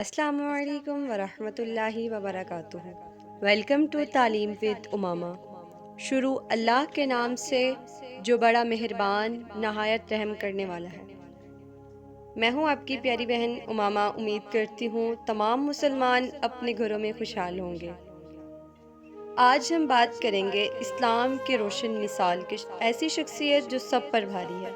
السلام علیکم ورحمۃ اللہ وبرکاتہ۔ ویلکم ٹو تعلیم ود امامہ۔ شروع اللہ کے نام سے جو بڑا مہربان نہایت رحم کرنے والا ہے۔ میں ہوں آپ کی پیاری بہن امامہ۔ امید کرتی ہوں تمام مسلمان اپنے گھروں میں خوشحال ہوں گے۔ آج ہم بات کریں گے اسلام کے روشن مثال کی ایسی شخصیت جو سب پر بھاری ہے۔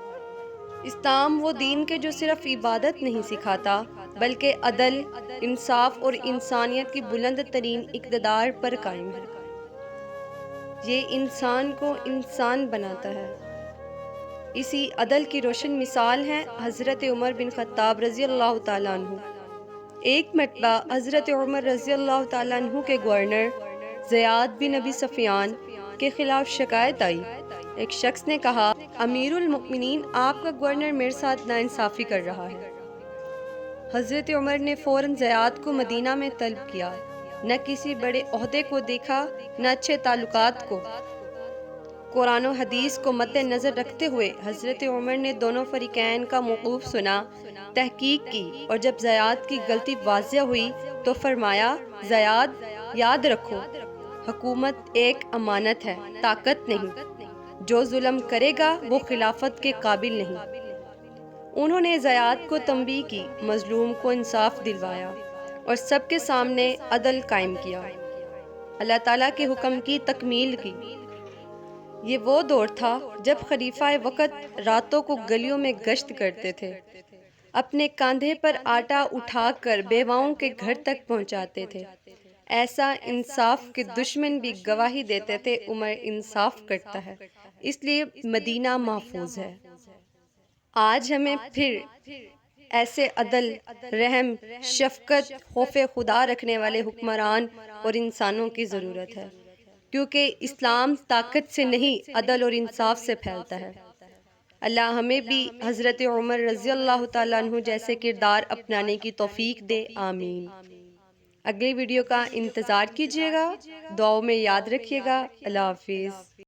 اسلام وہ دین کے جو صرف عبادت نہیں سکھاتا بلکہ عدل، انصاف اور انسانیت کی بلند ترین اقتدار پر قائم ہے۔ یہ انسان کو انسان بناتا ہے۔ اسی عدل کی روشن مثال ہے حضرت عمر بن خطاب رضی اللہ تعالیٰ عنہ۔ ایک مرتبہ حضرت عمر رضی اللہ تعالیٰ عنہ کے گورنر زیاد بن ابی سفیان کے خلاف شکایت آئی۔ ایک شخص نے کہا، امیر المؤمنین، آپ کا گورنر میرے ساتھ ناانصافی کر رہا ہے۔ حضرت عمر نے فوراً زیاد کو مدینہ میں طلب کیا۔ نہ کسی بڑے عہدے کو دیکھا، نہ اچھے تعلقات کو۔ قرآن و حدیث کو مد نظر رکھتے ہوئے حضرت عمر نے دونوں فریقین کا موقف سنا، تحقیق کی، اور جب زیاد کی غلطی واضح ہوئی تو فرمایا، زیاد، یاد رکھو، حکومت ایک امانت ہے، طاقت نہیں۔ جو ظلم کرے گا وہ خلافت کے قابل نہیں۔ انہوں نے زیاد کو تنبیہ کی، مظلوم کو انصاف دلوایا اور سب کے سامنے عدل قائم کیا۔ اللہ تعالیٰ کے حکم کی تکمیل کی۔ یہ وہ دور تھا جب خلیفہ وقت راتوں کو گلیوں میں گشت کرتے تھے، اپنے کاندھے پر آٹا اٹھا کر بیواؤں کے گھر تک پہنچاتے تھے۔ ایسا انصاف کے دشمن بھی گواہی دیتے تھے، عمر انصاف کرتا ہے، اس لیے مدینہ محفوظ ہے۔ آج ہمیں پھر ایسے عدل، رحم، شفقت، خوف خدا رکھنے والے حکمران اور انسانوں کی ضرورت ہے، کیونکہ اسلام طاقت سے نہیں، عدل اور انصاف سے پھیلتا ہے۔ اللہ ہمیں بھی حضرت عمر رضی اللہ تعالیٰ عنہ جیسے کردار اپنانے کی توفیق دے، آمین۔ اگلی ویڈیو کا انتظار کیجیے گا، دعاؤں میں یاد رکھیے گا۔ اللہ حافظ۔